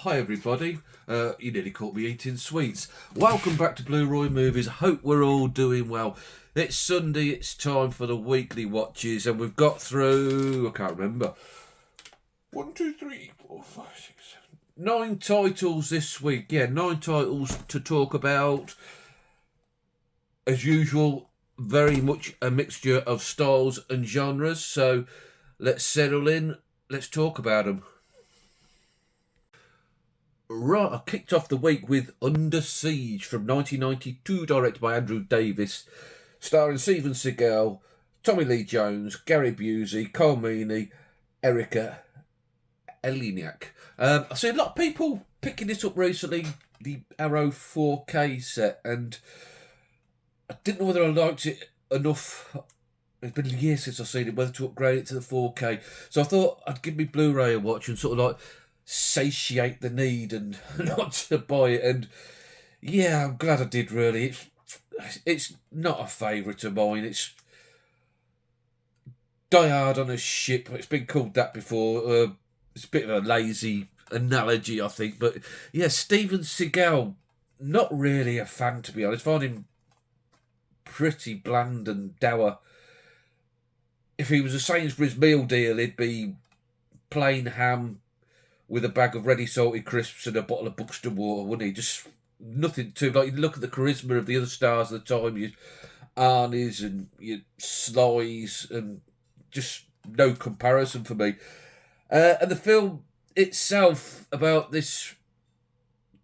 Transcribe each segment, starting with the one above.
Hi everybody, you nearly caught me eating sweets. Welcome back to Blu-Roy Movies. Hope we're all doing well. It's Sunday, it's time for the weekly watches, and we've got through, I can't remember, 1, 2, 3, 4, 5, 6, 7, 9 titles this week. Yeah, 9 titles to talk about. As usual, very much a mixture of styles and genres, so let's settle in, let's talk about them. Right, I kicked off the week with Under Siege from 1992, directed by Andrew Davis, starring Steven Seagal, Tommy Lee Jones, Gary Busey, Cole Meany, Erica Eleniak. I've seen a lot of people picking this up recently, the Arrow 4K set, and I didn't know whether I liked it enough. It's been years since I've seen it, whether to upgrade it to the 4K. So I thought I'd give me Blu-ray a watch and sort of like satiate the need and not to buy it. And yeah, I'm glad I did, really. It's not a favourite of mine. It's Die Hard on a ship. It's been called that before. It's a bit of a lazy analogy, I think. But yeah, Steven Seagal, not really a fan, to be honest. I find him pretty bland and dour. If he was a Sainsbury's meal deal, he'd be plain ham with a bag of ready salted crisps and a bottle of Buxton water, wouldn't he? Just nothing too. Like, you look at the charisma of the other stars at the time, your Arnie's and your Sly's, and just no comparison for me. And the film itself, about this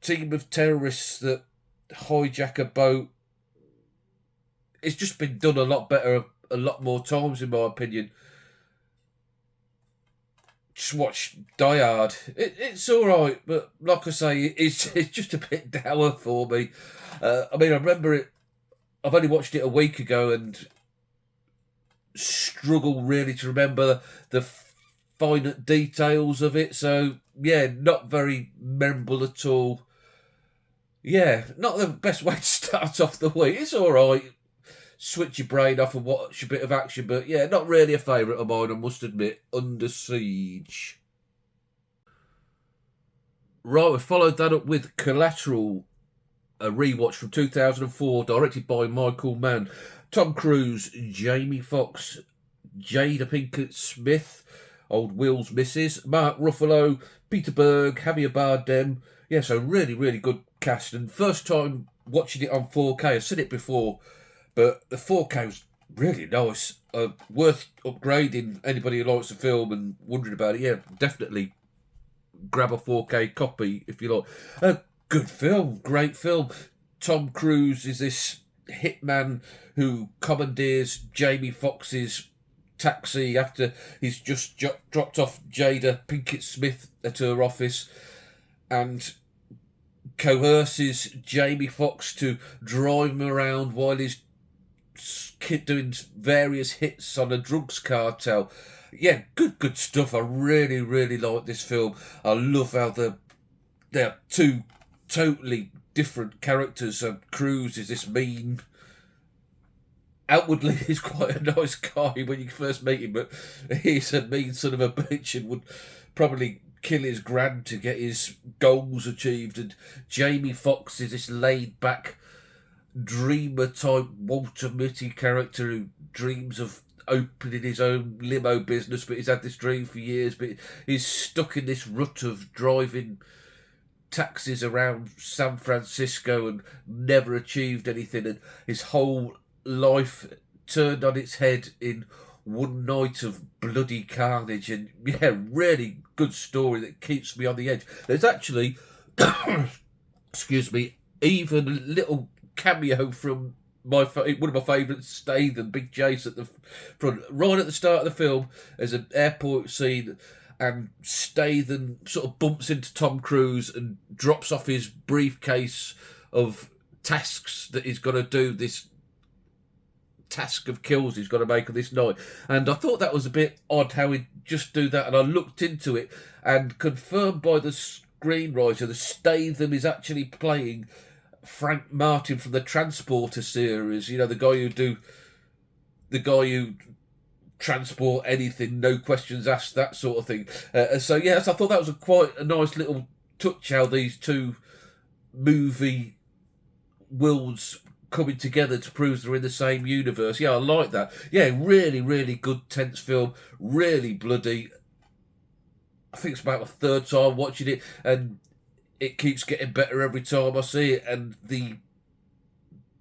team of terrorists that hijack a boat, it's just been done a lot better, a lot more times, in my opinion. Just watch Die Hard. It's all right, but like I say, it's just a bit dour for me. I mean, I remember it. I've only watched it a week ago and struggle really to remember the finer details of it. So yeah, not very memorable at all. Yeah, not the best way to start off the week. It's all right. Switch your brain off and watch a bit of action, but yeah, not really a favourite of mine, I must admit. Under Siege. Right, we followed that up with Collateral, a rewatch from 2004, directed by Michael Mann. Tom Cruise, Jamie Foxx, Jada Pinkett Smith, old Will's missus, Mark Ruffalo, Peter Berg, Javier Bardem. Yeah, so really, really good cast. And first time watching it on 4K. I've seen it before, but the 4K was really nice. Worth upgrading. Anybody who likes the film and wondering about it, yeah, definitely grab a 4K copy if you like. Good film, great film. Tom Cruise is this hitman who commandeers Jamie Foxx's taxi after he's just dropped off Jada Pinkett Smith at her office, and coerces Jamie Foxx to drive him around while he's doing various hits on a drugs cartel. Yeah, good stuff. I really, really like this film. I love how they're two totally different characters. Cruise is this mean, outwardly he's quite a nice guy when you first meet him, but he's a mean son of a bitch and would probably kill his gran to get his goals achieved. And Jamie Foxx is this laid back dreamer type Walter Mitty character who dreams of opening his own limo business, but he's had this dream for years, but he's stuck in this rut of driving taxis around San Francisco and never achieved anything, and his whole life turned on its head in one night of bloody carnage. And yeah, really good story that keeps me on the edge. There's actually excuse me, even a little cameo from one of my favourites, Statham, Big Jace at the front, right at the start of the film. There's an airport scene, and Statham sort of bumps into Tom Cruise and drops off his briefcase of tasks that he's got to do, this task of kills he's got to make on this night. And I thought that was a bit odd how he'd just do that, and I looked into it and confirmed by the screenwriter that Statham is actually playing Frank Martin from the Transporter series. You know, the guy who transport anything, no questions asked, that sort of thing. So yes, I thought that was quite a nice little touch how these two movie worlds coming together to prove they're in the same universe. Yeah, I like that. Yeah, really, really good, tense film. Really bloody. I think it's about the third time watching it, and it keeps getting better every time I see it. And the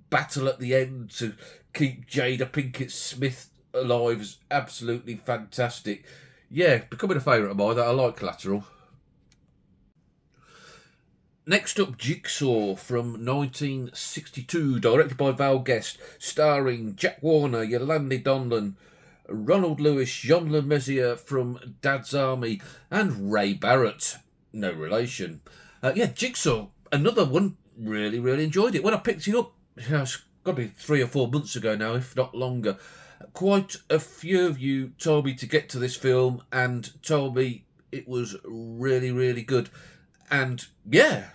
battle at the end to keep Jada Pinkett Smith alive is absolutely fantastic. Yeah, becoming a favourite of mine. That I like Collateral. Next up, Jigsaw from 1962, directed by Val Guest, starring Jack Warner, Yolande Donlan, Ronald Lewis, Jean Le Mesurier from Dad's Army, and Ray Barrett. No relation. Yeah, Jigsaw, another one. Really, really enjoyed it. When I picked it up, it's got to be 3 or 4 months ago now, if not longer. Quite a few of you told me to get to this film and told me it was really, really good. And yeah,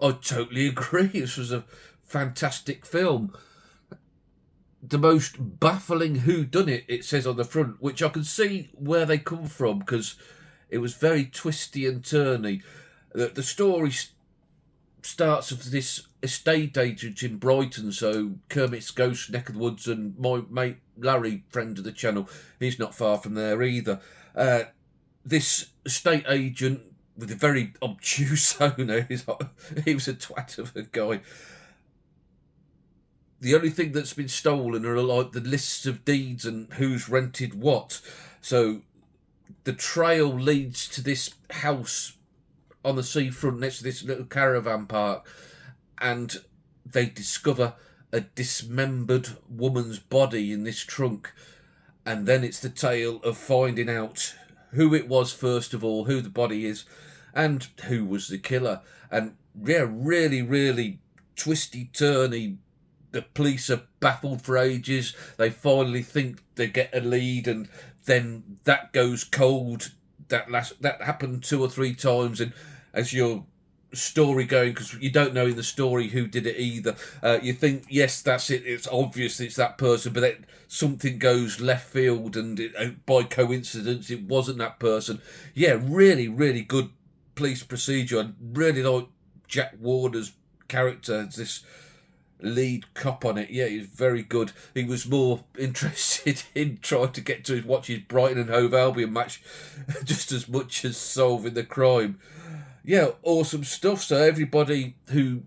I totally agree. This was a fantastic film. The most baffling whodunit, it says on the front, which I can see where they come from because it was very twisty and turny. The story starts of this estate agent in Brighton, so Kermit's Ghost neck of the woods, and my mate Larry, friend of the channel, he's not far from there either. This estate agent with a very obtuse owner, he was a twat of a guy. The only thing that's been stolen are like the lists of deeds and who's rented what. So the trail leads to this house on the seafront next to this little caravan park, and they discover a dismembered woman's body in this trunk. And then it's the tale of finding out who it was first of all, who the body is, and who was the killer. And yeah, really, really twisty, turny. The police are baffled for ages. They finally think they get a lead, and then that goes cold. That happened 2 or 3 times, and as your story going, because you don't know in the story who did it either. You think, yes, that's it. It's obvious it's that person, but then something goes left field, and by coincidence, it wasn't that person. Yeah, really, really good police procedure. I really like Jack Warner's character as this lead cop on it. Yeah, he's very good. He was more interested in trying to watch his Brighton and Hove Albion match just as much as solving the crime. Yeah, awesome stuff. So everybody who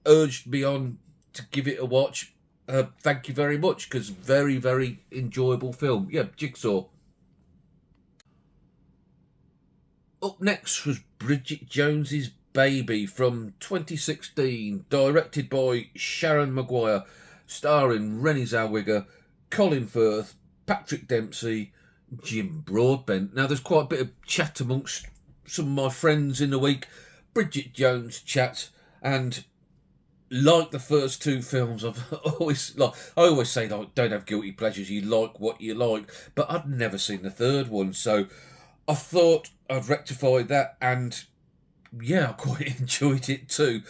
urged me on to give it a watch, thank you very much, because very, very enjoyable film. Yeah, Jigsaw. Up next was Bridget Jones's Baby from 2016, directed by Sharon Maguire, starring Renée Zellweger, Colin Firth, Patrick Dempsey, Jim Broadbent. Now, there's quite a bit of chat amongst some of my friends in the week, Bridget Jones chat, and like the first 2 films, I always say, like, don't have guilty pleasures. You like what you like, but I'd never seen the third one, so I thought I'd rectify that, and yeah, I quite enjoyed it too.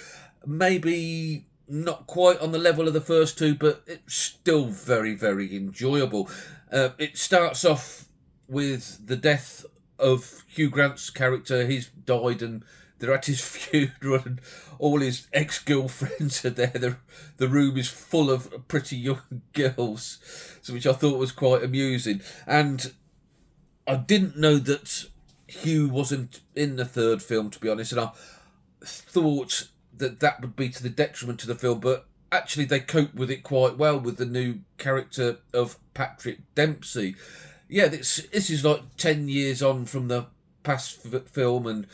Maybe not quite on the level of the first 2, but it's still very, very enjoyable. It starts off with the death of Hugh Grant's character. He's died, and they're at his funeral, and all his ex-girlfriends are there. The room is full of pretty young girls, so which I thought was quite amusing. And I didn't know that Hugh wasn't in the third film, to be honest, and I thought that would be to the detriment to the film, but actually they coped with it quite well with the new character of Patrick Dempsey. Yeah, this is like 10 years on from the past film, and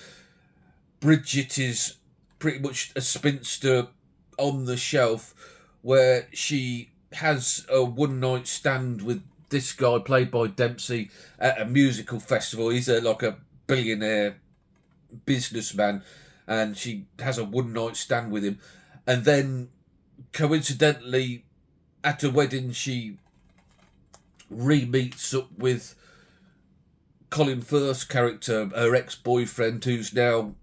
Bridget is pretty much a spinster on the shelf, where she has a one-night stand with this guy played by Dempsey at a musical festival. He's like a billionaire businessman, and she has a one-night stand with him. And then, coincidentally, at a wedding, she re-meets up with Colin Firth's character, her ex-boyfriend, who's now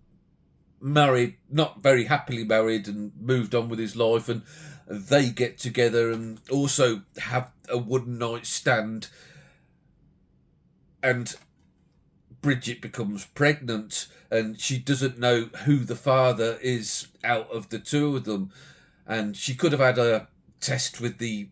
married, not very happily married, and moved on with his life, and they get together and also have a one-night stand. And Bridget becomes pregnant and she doesn't know who the father is out of the two of them. And she could have had a test with the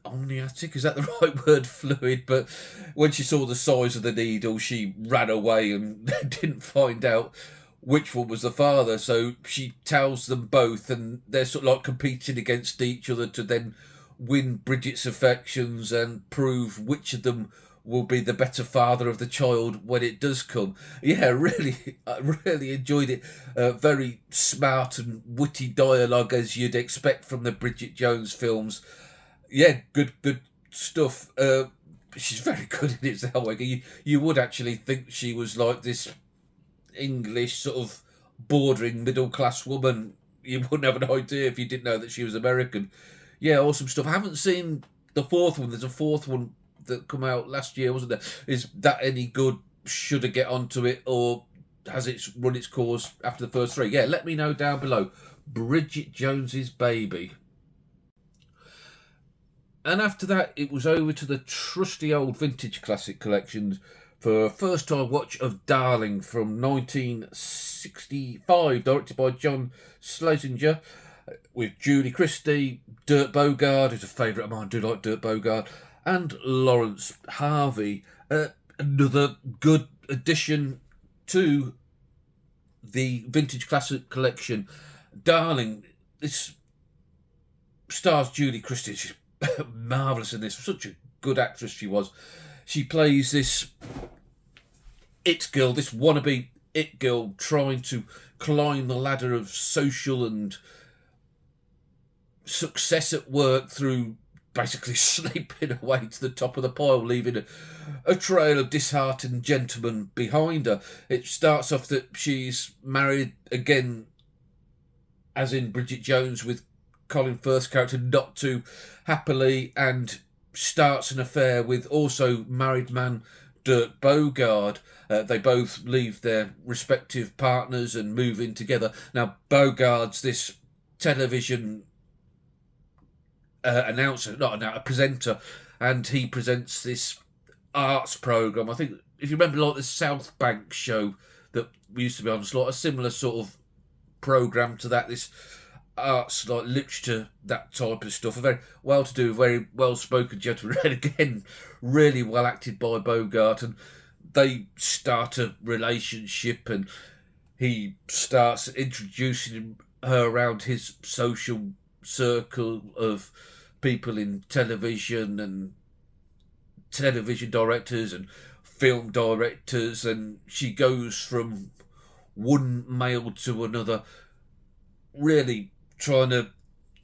amniotic, is that the right word, fluid? But when she saw the size of the needle, she ran away and didn't find out which one was the father. So she tells them both, and they're sort of like competing against each other to then win Bridget's affections and prove which of them will be the better father of the child when it does come. Yeah, really, I really enjoyed it. Very smart and witty dialogue, as you'd expect from the Bridget Jones films. Yeah, good stuff. She's very good in it, Zellweger. You would actually think she was like this English sort of bordering middle class woman. You wouldn't have an idea if you didn't know that she was American. Yeah, awesome stuff. I haven't seen the fourth one. There's a fourth one that come out last year, wasn't there? Is that any good? Should I get onto it, or has it run its course after the first three? Yeah, let me know down below. Bridget Jones's Baby. And after that, it was over to the trusty old vintage classic collections for a first time watch of Darling from 1965, directed by John Schlesinger, with Julie Christie, Dirk Bogarde, who's a favourite of mine, I do like Dirk Bogarde, and Lawrence Harvey. Another good addition to the vintage classic collection. Darling, this stars Julie Christie. She's marvellous in this. Such a good actress she was. She plays this it girl, this wannabe it girl, trying to climb the ladder of social and success at work through basically sleeping away to the top of the pile, leaving a trail of disheartened gentlemen behind her. It starts off that she's married again, as in Bridget Jones, with Colin Firth's character, not too happily, and starts an affair with also married man Dirk Bogarde. They both leave their respective partners and move in together. Now, Bogarde's this television announcer, a presenter, and he presents this arts programme. I think, if you remember, like the South Bank show that we used to be on, it's like a similar sort of programme to that, this arts, like literature, that type of stuff. A very well-to-do, very well-spoken gentleman, and again, really well acted by Bogarde, and they start a relationship, and he starts introducing her around his social circle of people in television and television directors and film directors, and she goes from one male to another, really trying to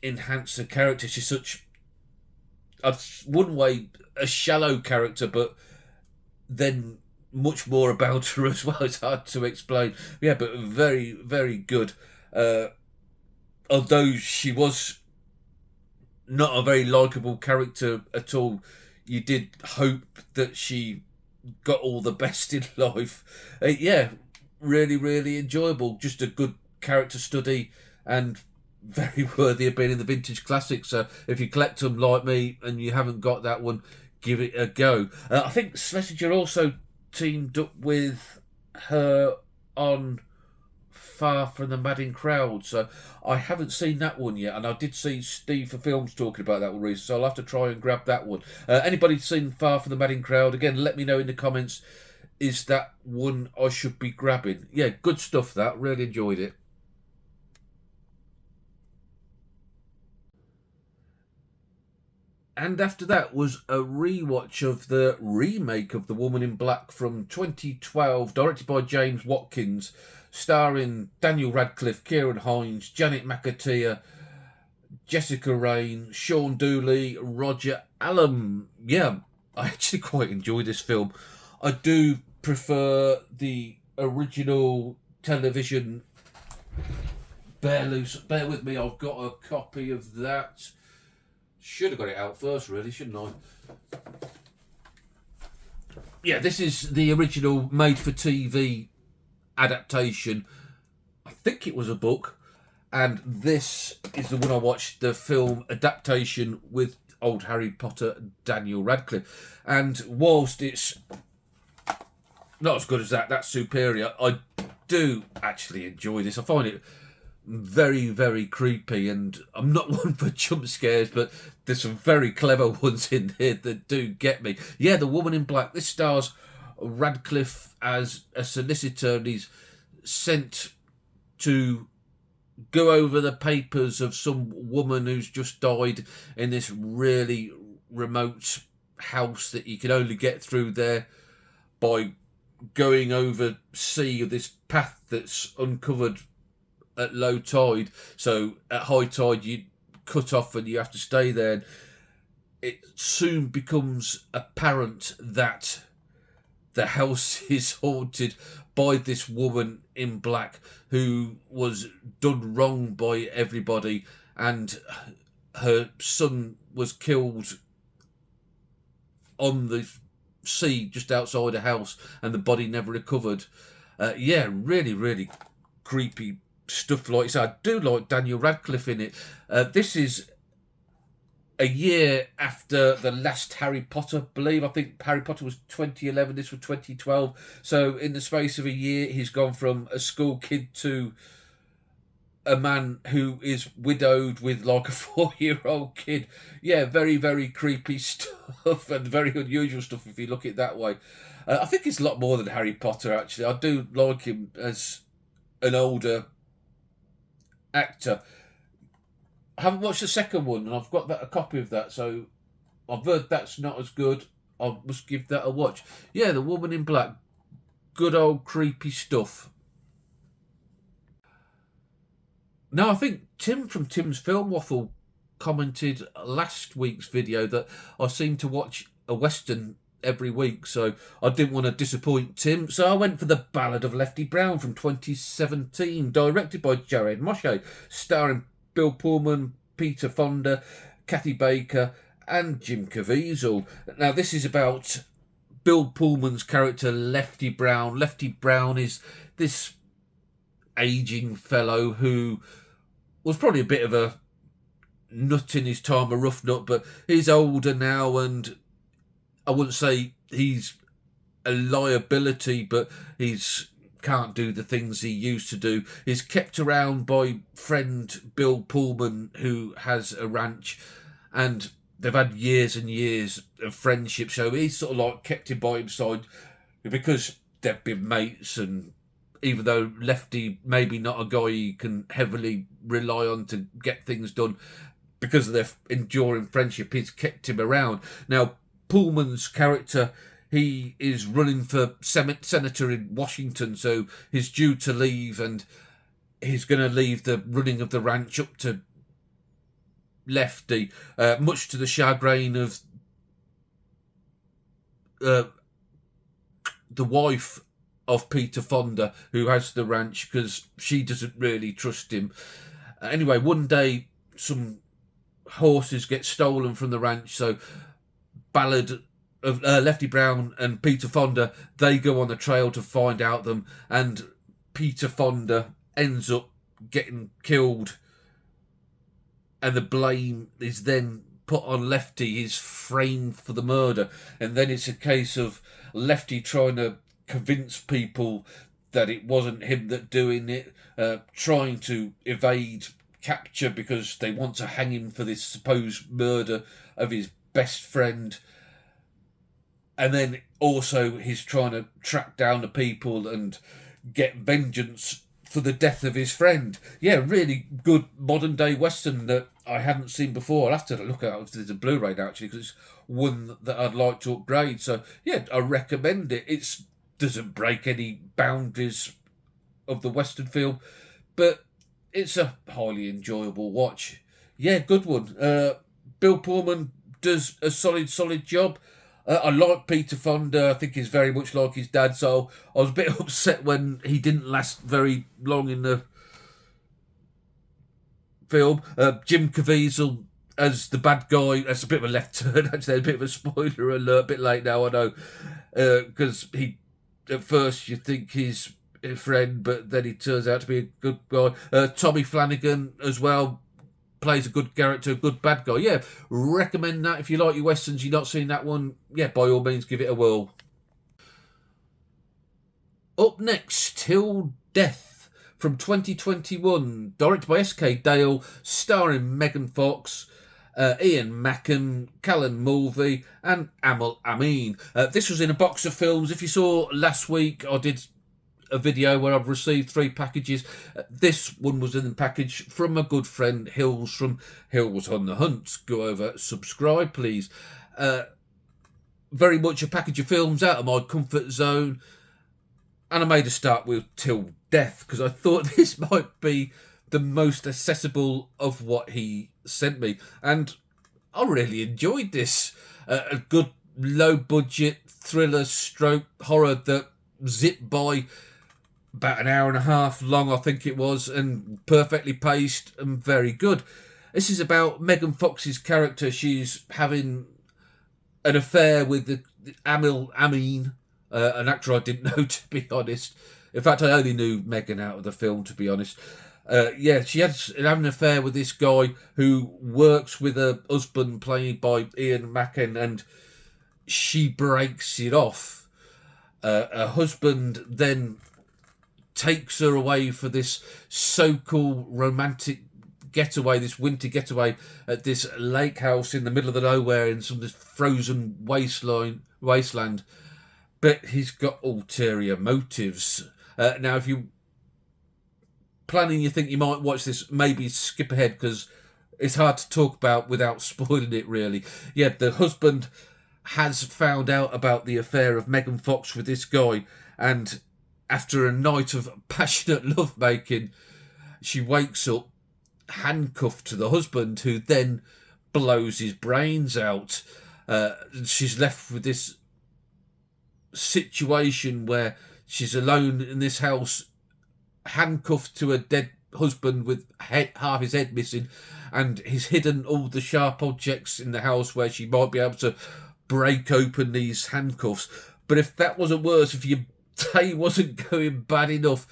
enhance her character. She's such, one way, a shallow character, but then much more about her as well. It's hard to explain. Yeah, but very, very good. Although she was not a very likeable character at all, you did hope that she got all the best in life. Yeah, really, really enjoyable. Just a good character study and very worthy of being in the vintage classics. So if you collect them like me and you haven't got that one, give it a go. I think Schlesinger also teamed up with her on Far From the Madding Crowd, so I haven't seen that one yet, and I did see Steve for Films talking about that one recently, so I'll have to try and grab that one. Anybody seen Far From the Madding Crowd? Again, let me know in the comments, is that one I should be grabbing? Yeah, good stuff, that. Really enjoyed it. And after that was a rewatch of the remake of The Woman in Black from 2012, directed by James Watkins, starring Daniel Radcliffe, Kieran Hines, Janet McAteer, Jessica Raine, Sean Dooley, Roger Allam. Yeah, I actually quite enjoy this film. I do prefer the original television. Bear with me, I've got a copy of that. Should have got it out first, really, shouldn't I? Yeah, this is the original made-for-TV adaptation. I think it was a book. And this is the one I watched, the film adaptation with old Harry Potter, Daniel Radcliffe. And whilst it's not as good as that. That's superior. I do actually enjoy this. I find it very, very creepy, and I'm not one for jump scares, but there's some very clever ones in here that do get me. Yeah, The Woman in Black. This stars Radcliffe as a solicitor, and he's sent to go over the papers of some woman who's just died in this really remote house that you can only get through there by going over sea of this path that's uncovered at low tide. So at high tide you cut off and you have to stay there. And it soon becomes apparent that the house is haunted by this woman in black who was done wrong by everybody, and her son was killed on the sea just outside a house, and the body never recovered. Yeah, really, really creepy stuff like that. I do like Daniel Radcliffe in it. This is a year after the last Harry Potter, I believe. I think Harry Potter was 2011, this was 2012. So in the space of a year, he's gone from a school kid to a man who is widowed with like a 4-year-old kid. Yeah, very, very creepy stuff and very unusual stuff if you look at it that way. I think it's a lot more than Harry Potter, actually. I do like him as an older actor. I haven't watched the second one, and I've got a copy of that, so I've heard that's not as good. I must give that a watch. Yeah, The Woman in Black. Good old creepy stuff. Now, I think Tim from Tim's Film Waffle commented last week's video that I seem to watch a Western every week, so I didn't want to disappoint Tim. So I went for The Ballad of Lefty Brown from 2017, directed by Jared Moshe, starring Bill Pullman, Peter Fonda, Kathy Baker, and Jim Caviezel. Now, this is about Bill Pullman's character, Lefty Brown. Lefty Brown is this ageing fellow who was probably a bit of a nut in his time, a rough nut, but he's older now, and I wouldn't say he's a liability, but he's can't do the things he used to do. He's kept around by friend Bill Pullman, who has a ranch, and they've had years and years of friendship, so he's sort of like kept him by his side because they've been mates. And even though Lefty maybe not a guy you can heavily rely on to get things done, because of their enduring friendship, he's kept him around. Now, Pullman's character, he is running for senator in Washington, so he's due to leave, and he's going to leave the running of the ranch up to Lefty, much to the chagrin of the wife of Peter Fonda, who has the ranch, because she doesn't really trust him. Anyway, one day some horses get stolen from the ranch, so Ballad of Lefty Brown and Peter Fonda, they go on the trail to find out them, and Peter Fonda ends up getting killed, and the blame is then put on Lefty. He's framed for the murder, and then it's a case of Lefty trying to convince people that it wasn't him that doing it, trying to evade capture because they want to hang him for this supposed murder of his best friend. And then also he's trying to track down the people and get vengeance for the death of his friend. Yeah, really good modern day Western that I hadn't seen before. I'll have to look at it if there's a Blu-ray now, actually, because it's one that I'd like to upgrade. So yeah, I recommend it. It doesn't break any boundaries of the Western film, but it's a highly enjoyable watch. Yeah, good one. Bill Pullman does a solid job. I like Peter Fonda. I think he's very much like his dad, so I was a bit upset when he didn't last very long in the film. Jim Caviezel as the bad guy. That's a bit of a left turn, actually. A bit of a spoiler alert. A bit late now, I know. Because he, at first, you think he's a friend, but then he turns out to be a good guy. Tommy Flanagan as well plays a good character, a good bad guy. Yeah, recommend that if you like your westerns. You've not seen that one, yeah, by all means give it a whirl. Up next, Till Death from 2021, directed by S.K. Dale, starring Megan Fox, Ian Macken, Callan Mulvey, and Amal Amin. This was in a box of films. If you saw last week, I did a video where I've received 3 packages. This one was in the package from my good friend Hills from Hills on the Hunt. Go over, subscribe, please. Very much a package of films out of my comfort zone. And I made a start with Till Death because I thought this might be the most accessible of what he sent me. And I really enjoyed this. A good low-budget thriller stroke horror that zipped by, about an hour and a half long, I think it was, and perfectly paced and very good. This is about Megan Fox's character. She's having an affair with the Amal Amin, an actor I didn't know, to be honest. In fact, I only knew Megan out of the film, to be honest. She had an affair with this guy who works with her husband, played by Ian Macken, and she breaks it off. Her husband then takes her away for this so-called romantic getaway, this winter getaway at this lake house in the middle of the nowhere in some this frozen wasteland. But he's got ulterior motives. Now, if you planning, you think you might watch this, maybe skip ahead because it's hard to talk about without spoiling it, really. Yeah, the husband has found out about the affair of Megan Fox with this guy, and after a night of passionate lovemaking, she wakes up handcuffed to the husband, who then blows his brains out. She's left with this situation where she's alone in this house, handcuffed to a dead husband with half his head missing, and he's hidden all the sharp objects in the house where she might be able to break open these handcuffs. But if that wasn't worse, if your day wasn't going bad enough,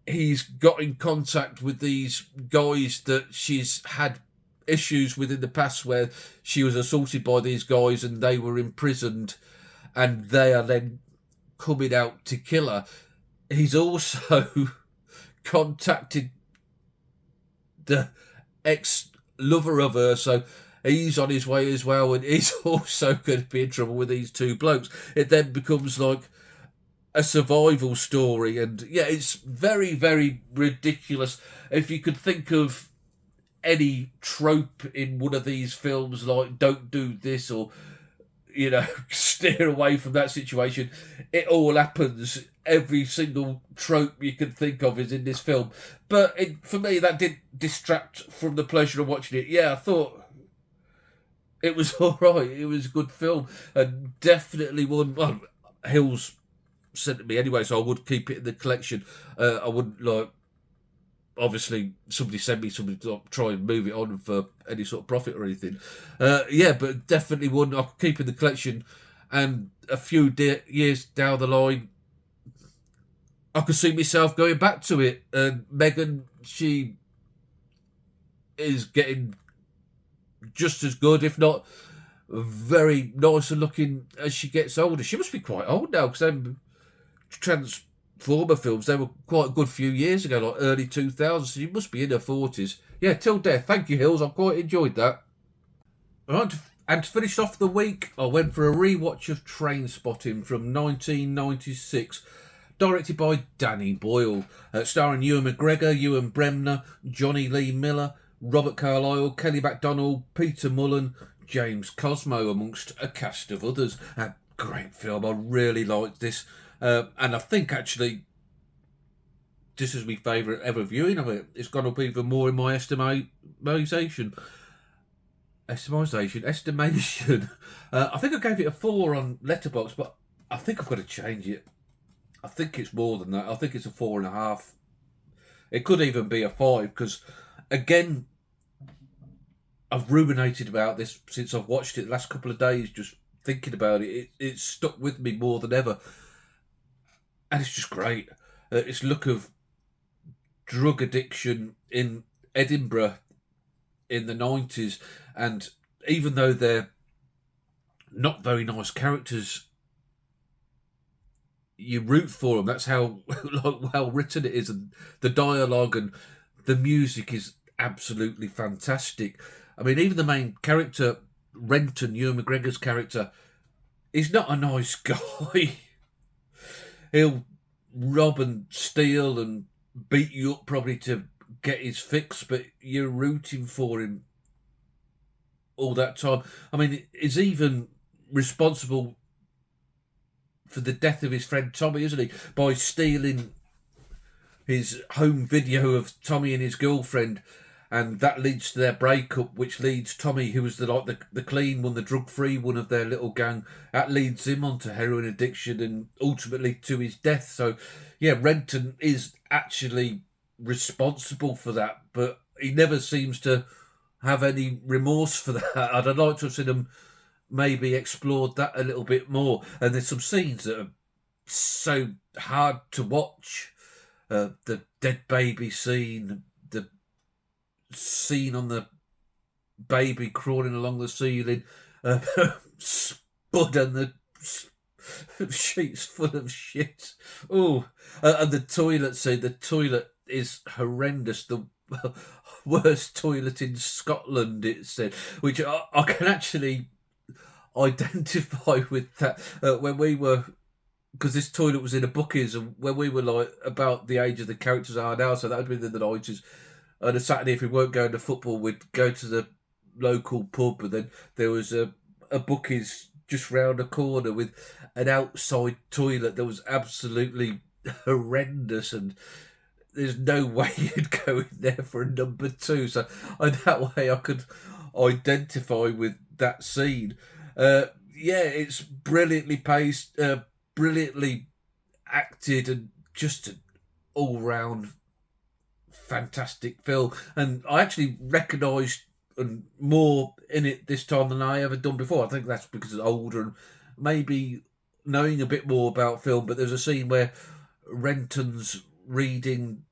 he's got in contact with these guys that she's had issues with in the past, where she was assaulted by these guys and they were imprisoned, and they are then coming out to kill her. He's also contacted the ex-lover of her, so he's on his way as well, and he's also going to be in trouble with these 2 blokes. It then becomes like a survival story, and yeah, it's very, very ridiculous. If you could think of any trope in one of these films, like don't do this, or steer away from that situation, it all happens. Every single trope you can think of is in this film. But for me, that didn't distract from the pleasure of watching it. Yeah, I thought it was all right. It was a good film, and definitely one. Well, Hills sent it me anyway, so I would keep it in the collection. I wouldn't obviously somebody send me something to try and move it on for any sort of profit or anything. But definitely one I'll keep in the collection, and a few years down the line, I could see myself going back to it. And Megan, she is getting just as good, if not very nicer looking, as she gets older. She must be quite old now, because them Transformer films, they were quite a good few years ago, like early 2000s. So she must be in her 40s. Yeah, Till Death. Thank you, Hills. I quite enjoyed that. Right, and to finish off the week, I went for a rewatch of Trainspotting from 1996. Directed by Danny Boyle, starring Ewan McGregor, Ewan Bremner, Johnny Lee Miller, Robert Carlyle, Kelly MacDonald, Peter Mullen, James Cosmo, amongst a cast of others. A great film. I really liked this, and I think actually this is my favourite ever viewing of it. It's gone up even more in my estimation. I think I gave it a 4 on Letterboxd, but I think I've got to change it. I think it's more than that. I think it's a 4.5. It could even be a 5, because, again, I've ruminated about this since I've watched it the last couple of days, just thinking about it. It's stuck with me more than ever. And it's just great. It's look of drug addiction in Edinburgh in the 90s. And even though they're not very nice characters, you root for him. That's how like well written it is, and the dialogue and the music is absolutely fantastic. I mean, even the main character, Renton, Ewan McGregor's character, is not a nice guy. He'll rob and steal and beat you up probably to get his fix, but you're rooting for him all that time. I mean, he's even responsible for the death of his friend Tommy, isn't he? By stealing his home video of Tommy and his girlfriend, and that leads to their breakup, which leads Tommy, who was the clean one, the drug-free one of their little gang, that leads him onto heroin addiction and ultimately to his death. So, yeah, Renton is actually responsible for that, but he never seems to have any remorse for that. I'd like to have seen him maybe explored that a little bit more. And there's some scenes that are so hard to watch. The dead baby scene, the scene on the baby crawling along the ceiling, Spud and the sheets full of shit. Oh, and the toilet scene. The toilet is horrendous. The worst toilet in Scotland, it said, which I can actually identify with that. When we were, because this toilet was in a Bucky's, and when we were like about the age of the characters are now, so that would be in the 90s. On a Saturday, if we weren't going to football, we'd go to the local pub, and then there was a Bucky's just round the corner with an outside toilet that was absolutely horrendous, and there's no way you'd go in there for a number two. So that way I could identify with that scene. Yeah, it's brilliantly paced, brilliantly acted, and just an all-round fantastic film. And I actually recognised more in it this time than I ever done before. I think that's because it's older and maybe knowing a bit more about film. But there's a scene where Renton's reading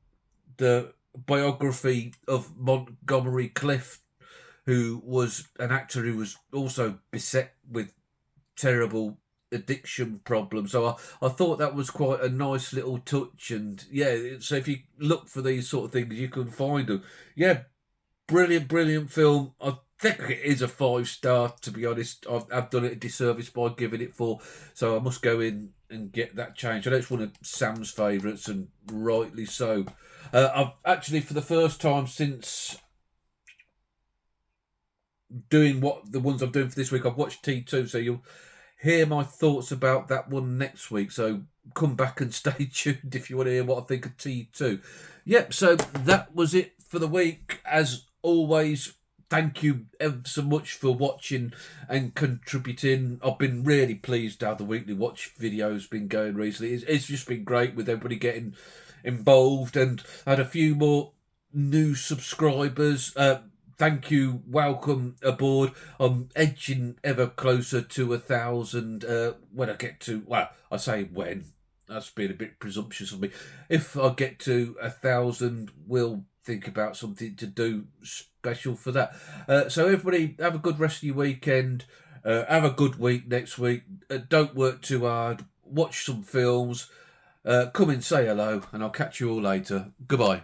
the biography of Montgomery Clift, who was an actor who was also beset with terrible addiction problems. So I thought that was quite a nice little touch. And yeah, so if you look for these sort of things, you can find them. Yeah, brilliant film. I think it is a 5-star, to be honest. I've done it a disservice by giving it 4, so I must go in and get that changed. I know it's one of Sam's favourites, and rightly so. I've actually, for the first time since doing the ones I'm doing for this week, I've watched T2, so you'll hear my thoughts about that one next week. So come back and stay tuned if you want to hear what I think of T2. Yep, so that was it for the week. As always, thank you ever so much for watching and contributing. I've been really pleased how the weekly watch video's been going recently. It's just been great with everybody getting involved, and I had a few more new subscribers. Thank you, welcome aboard. I'm edging ever closer to 1,000 when I get to, well, I say when, that's been a bit presumptuous of me. If I get to 1,000, we'll think about something to do special for that. So everybody, have a good rest of your weekend. Have a good week next week. Don't work too hard. Watch some films. Come and say hello, and I'll catch you all later. Goodbye.